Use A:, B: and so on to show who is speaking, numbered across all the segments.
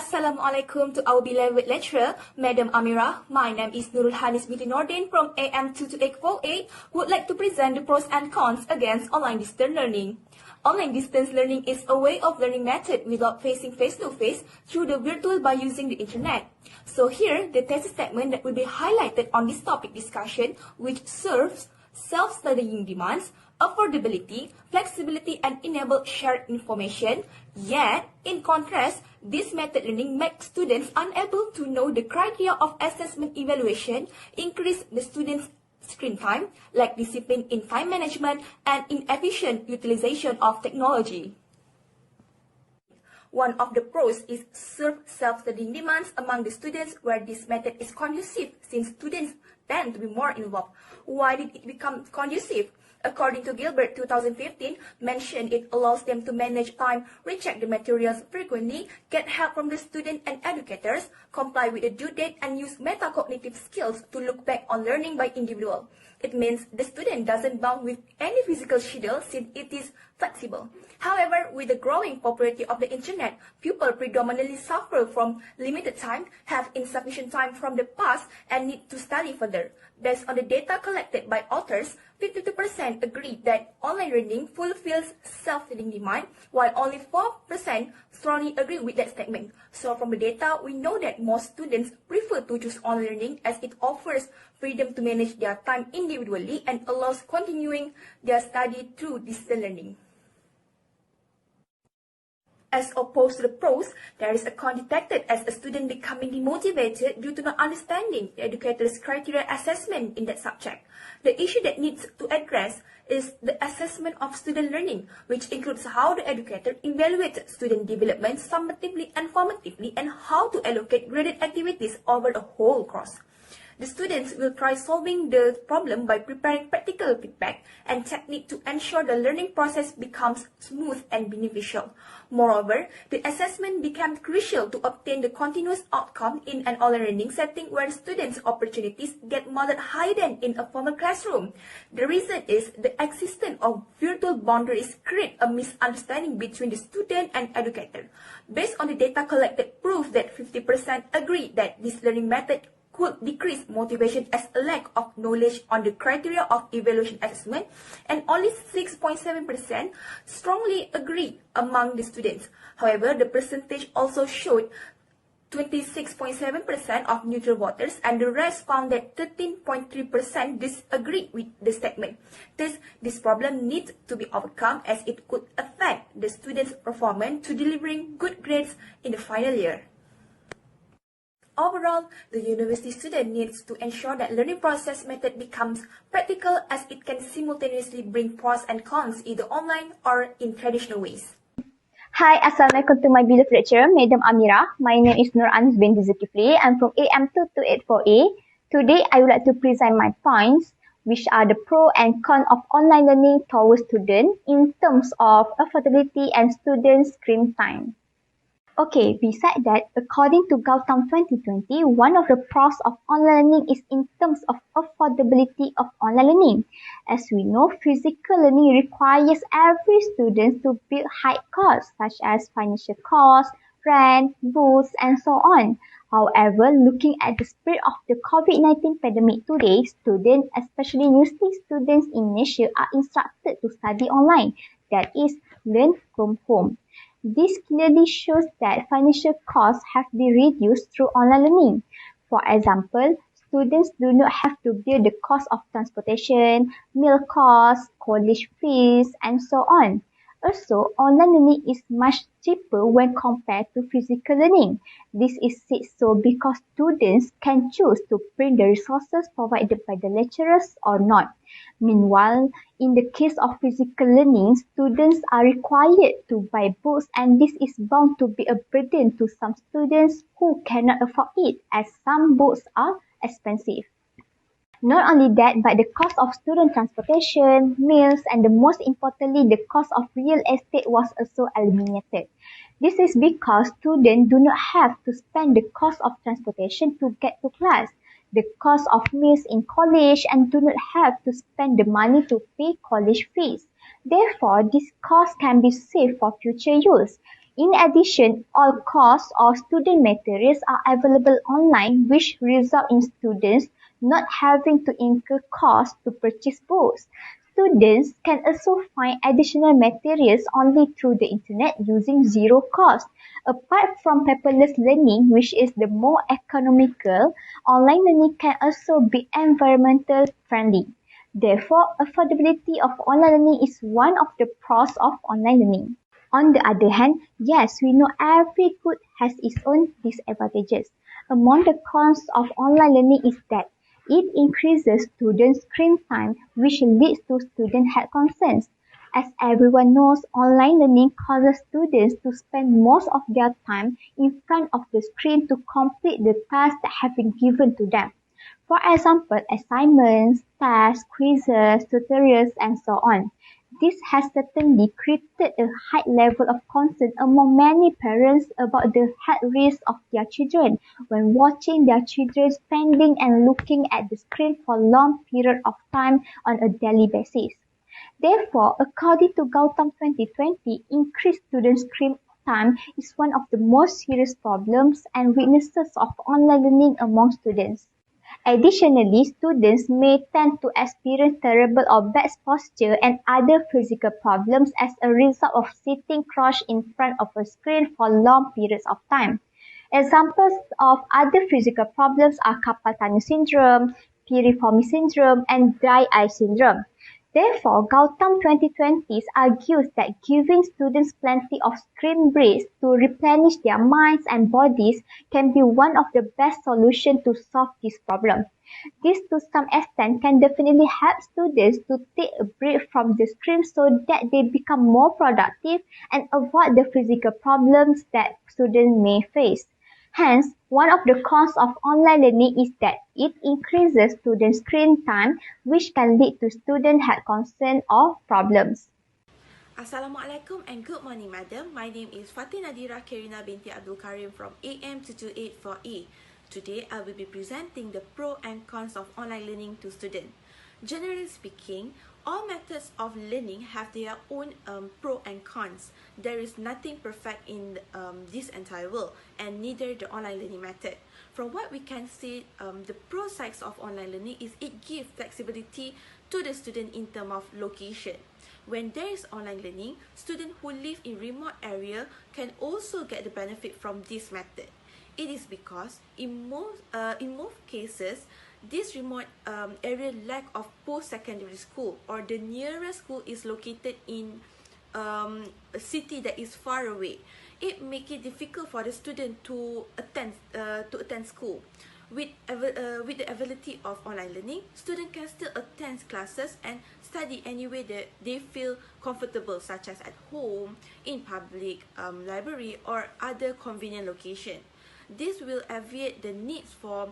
A: Assalamualaikum to our beloved lecturer, Madam Amira. My name is Nurul Hanis binti Nordin from AM22848, would like to present the pros and cons against online distance learning. Online distance learning is a way of learning method without facing face-to-face through the virtual by using the internet. So here, the thesis statement that will be highlighted on this topic discussion, which serves self-studying demands, affordability, flexibility, and enable shared information. Yet, in contrast, this method learning makes students unable to know the criteria of assessment evaluation, increase the students' screen time, lack discipline in time management, and inefficient utilization of technology. One of the pros is serve self-studying demands among the students, where this method is conducive since students tend to be more involved. Why did it become conducive? According to Gilbert 2015, mentioned it allows them to manage time, recheck the materials frequently, get help from the student and educators, comply with the due date, and use metacognitive skills to look back on learning by individual. It means the student doesn't bound with any physical schedule since it is flexible. However, with the growing popularity of the internet, people predominantly suffer from limited time, have insufficient time from the past, and need to study further. Based on the data collected by authors, 52% agree that online learning fulfills self-studying demand, while only 4% strongly agree with that statement. So from the data, we know that most students prefer to choose online learning as it offers freedom to manage their time individually and allows continuing their study through distance learning. As opposed to the pros, there is a con detected as a student becoming demotivated due to not understanding the educator's criteria assessment in that subject. The issue that needs to address is the assessment of student learning, which includes how the educator evaluates student development summatively and formatively and how to allocate graded activities over the whole course. The students will try solving the problem by preparing practical feedback and technique to ensure the learning process becomes smooth and beneficial. Moreover, the assessment becomes crucial to obtain the continuous outcome in an online learning setting where students' opportunities get modeled higher than in a formal classroom. The reason is the existence of virtual boundaries create a misunderstanding between the student and educator. Based on the data collected, proves that 50% agree that this learning method could decrease motivation as a lack of knowledge on the criteria of evaluation assessment, and only 6.7% strongly agree among the students. However, the percentage also showed 26.7% of neutral voters, and the rest found that 13.3% disagree with the statement. Thus, this problem needs to be overcome as it could affect the students' performance to delivering good grades in the final year. Overall, the university student needs to ensure that learning process method becomes practical as it can simultaneously bring pros and cons either online or in traditional ways.
B: Hi, Assalamualaikum to my beloved lecturer, Madam Amira. My name is Nur Anis binti Zulkifli. I'm from AM22848A. Today, I would like to present my points, which are the pro and con of online learning towards students in terms of affordability and student screen time. Okay, besides that, according to Gautam 2020, one of the pros of online learning is in terms of affordability of online learning. As we know, physical learning requires every student to bear high costs such as financial costs, rent, books, and so on. However, looking at the spread of the COVID-19 pandemic today, students, especially university students in Malaysia, are instructed to study online, that is, learn from home. This clearly shows that financial costs have been reduced through online learning. For example, students do not have to bear the cost of transportation, meal costs, college fees, and so on. Also, online learning is much cheaper when compared to physical learning. This is said so because students can choose to bring the resources provided by the lecturers or not. Meanwhile, in the case of physical learning, students are required to buy books, and this is bound to be a burden to some students who cannot afford it, as some books are expensive. Not only that, but the cost of student transportation, meals, and the most importantly, the cost of real estate was also eliminated. This is because students do not have to spend the cost of transportation to get to class, the cost of meals in college, and do not have to spend the money to pay college fees. Therefore, this cost can be saved for future use. In addition, all course or student materials are available online, which result in students not having to incur costs to purchase books. Students can also find additional materials only through the internet using zero cost. Apart from paperless learning, which is the more economical, online learning can also be environmental friendly. Therefore, affordability of online learning is one of the pros of online learning. On the other hand, yes, we know every good has its own disadvantages. Among the cons of online learning is that it increases student screen time, which leads to student health concerns. As everyone knows, online learning causes students to spend most of their time in front of the screen to complete the tasks that have been given to them. For example, assignments, tests, quizzes, tutorials, and so on. This has certainly created a high level of concern among many parents about the health risks of their children when watching their children spending and looking at the screen for long periods of time on a daily basis. Therefore, according to Gautam 2020, increased student screen time is one of the most serious problems and weaknesses of online learning among students. Additionally, students may tend to experience terrible or bad posture and other physical problems as a result of sitting crouched in front of a screen for long periods of time. Examples of other physical problems are carpal tunnel syndrome, piriformis syndrome, and dry eye syndrome. Therefore, Gautam 2020 argues that giving students plenty of screen breaks to replenish their minds and bodies can be one of the best solutions to solve this problem. This to some extent can definitely help students to take a break from the screen so that they become more productive and avoid the physical problems that students may face. Hence, one of the cons of online learning is that it increases student screen time, which can lead to student health concern or problems.
A: Assalamualaikum and good morning, madam. My name is Fatih Nadira Kerina binti Abdul Karim from AM228-4A. Today, I will be presenting the pro and cons of online learning to students. Generally speaking, all methods of learning have their own pro and cons. There is nothing perfect in this entire world, and neither the online learning method. From what we can see, the pro sides of online learning is it gives flexibility to the student in terms of location. When there is online learning, students who live in remote area can also get the benefit from this method. It is because in most cases, this remote area lack of post-secondary school, or the nearest school is located in a city that is far away. It make it difficult for the student to attend school. With the availability of online learning, students can still attend classes and study anywhere that they feel comfortable, such as at home, in public library, or other convenient location. This will alleviate the needs for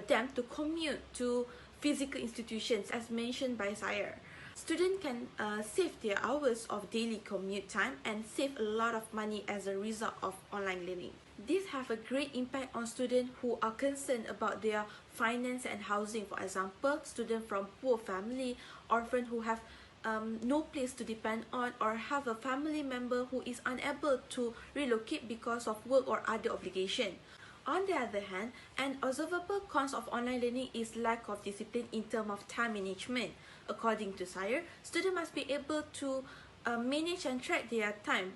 A: them to commute to physical institutions, as mentioned by Sire. Students can save their hours of daily commute time and save a lot of money as a result of online learning. This have a great impact on students who are concerned about their finance and housing. For example, students from poor family, orphans who have no place to depend on, or have a family member who is unable to relocate because of work or other obligation. On the other hand, an observable cons of online learning is lack of discipline in terms of time management. According to Sire, students must be able to manage and track their time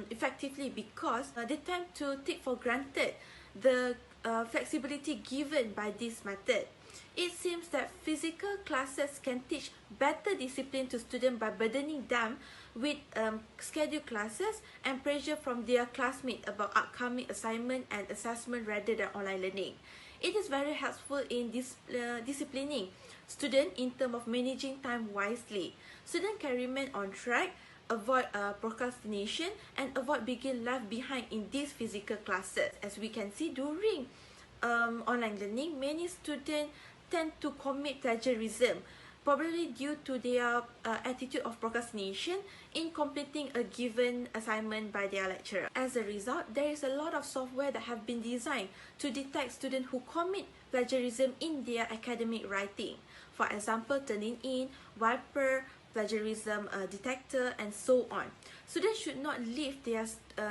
A: effectively, because they tend to take for granted the flexibility given by this method. It seems that physical classes can teach better discipline to students by burdening them with scheduled classes and pressure from their classmates about upcoming assignment and assessment rather than online learning. It is very helpful in disciplining students in terms of managing time wisely. Students can remain on track, avoid procrastination, and avoid being left behind in these physical classes. As we can see during online learning, many students tend to commit plagiarism, probably due to their attitude of procrastination in completing a given assignment by their lecturer. As a result, there is a lot of software that have been designed to detect students who commit plagiarism in their academic writing. For example, Turnitin, Wiper, plagiarism detector, and so on. Students should not leave their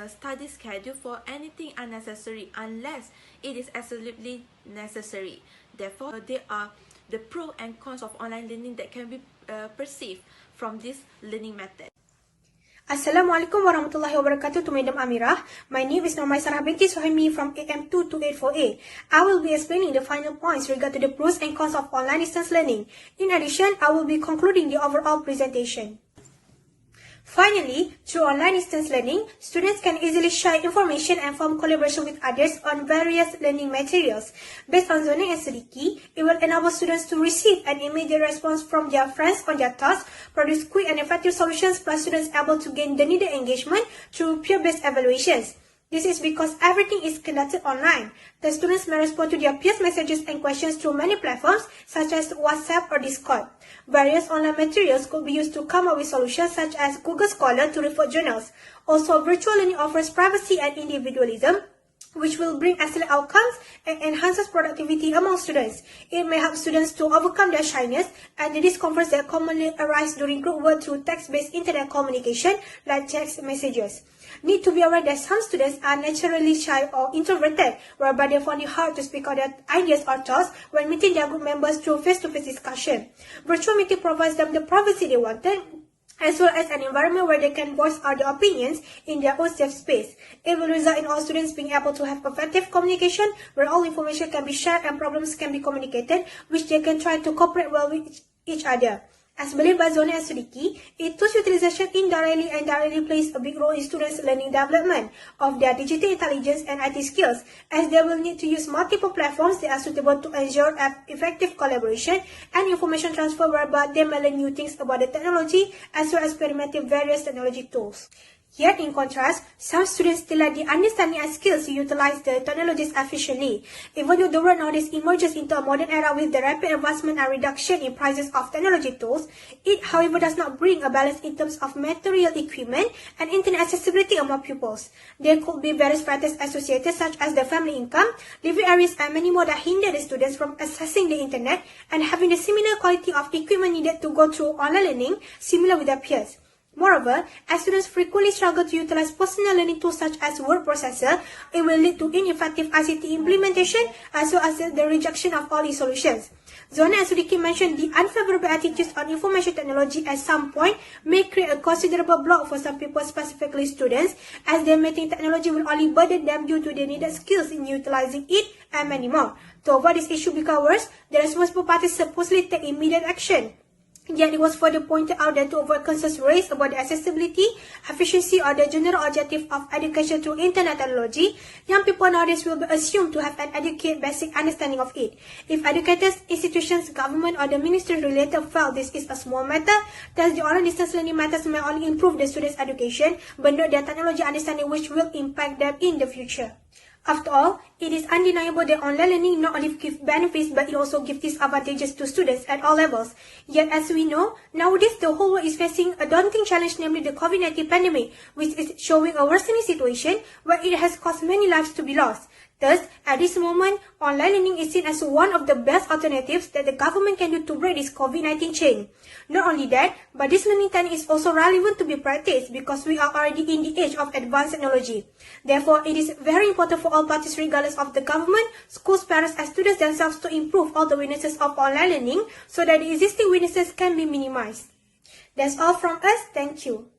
A: study schedule for anything unnecessary unless it is absolutely necessary. Therefore, there are the pros and cons of online learning that can be perceived from this learning method.
C: Assalamualaikum warahmatullahi wabarakatuh to Madam Amirah. My name is Norma Sarah binti Suhaimi from AM2284A. I will be explaining the final points regarding the pros and cons of online distance learning. In addition, I will be concluding the overall presentation. Finally, through online distance learning, students can easily share information and form collaboration with others on various learning materials. Based on zoning and Sediki, it will enable students to receive an immediate response from their friends on their tasks, produce quick and effective solutions, plus students able to gain the needed engagement through peer-based evaluations. This is because everything is conducted online. The students may respond to their peers' messages and questions through many platforms such as WhatsApp or Discord. Various online materials could be used to come up with solutions such as Google Scholar to refer journals. Also, virtual learning offers privacy and individualism, which will bring excellent outcomes and enhances productivity among students. It may help students to overcome their shyness and the discomforts that commonly arise during group work through text-based internet communication like text messages. Need to be aware that some students are naturally shy or introverted, whereby they find it hard to speak out their ideas or thoughts when meeting their group members through face-to-face discussion. Virtual meeting provides them the privacy they wanted, as well as an environment where they can voice out their opinions in their own safe space. It will result in all students being able to have effective communication, where all information can be shared and problems can be communicated, which they can try to cooperate well with each other. As believed by Zone and Sediki, e-tools utilization indirectly and directly plays a big role in students' learning development of their digital intelligence and IT skills, as they will need to use multiple platforms that are suitable to ensure effective collaboration and information transfer, whereby they may learn new things about the technology as well as experimenting various technology tools. Yet, in contrast, some students still lack the understanding and skills to utilize the technologies efficiently. Even though the world nowadays emerges into a modern era with the rapid advancement and reduction in prices of technology tools, it, however, does not bring a balance in terms of material equipment and internet accessibility among pupils. There could be various factors associated, such as the family income, living areas, and many more that hinder the students from accessing the internet and having the similar quality of equipment needed to go through online learning similar with their peers. Moreover, as students frequently struggle to utilize personal learning tools such as word processor, it will lead to ineffective ICT implementation as well as the rejection of all e-solutions. Zona and Sudiki mentioned the unfavorable attitudes on information technology at some point may create a considerable block for some people, specifically students, as they may think technology will only burden them due to the needed skills in utilizing it and many more. To avoid this issue become worse, the responsible parties supposedly take immediate action. Yet it was further pointed out that to avoid concerns raised about the accessibility, efficiency, or the general objective of education through internet technology, young people nowadays will be assumed to have an adequate basic understanding of it. If educators, institutions, government, or the ministry later felt this is a small matter, thus the online distance learning methods may only improve the students' education, but not their technology understanding, which will impact them in the future. After all, it is undeniable that online learning not only gives benefits but it also gives disadvantages to students at all levels. Yet as we know, nowadays the whole world is facing a daunting challenge, namely the COVID-19 pandemic, which is showing a worsening situation where it has caused many lives to be lost. Thus, at this moment, online learning is seen as one of the best alternatives that the government can do to break this COVID-19 chain. Not only that, but this learning technique is also relevant to be practiced because we are already in the age of advanced technology. Therefore, it is very important for all parties, regardless of the government, schools, parents, and students themselves, to improve all the weaknesses of online learning so that the existing weaknesses can be minimized. That's all from us. Thank you.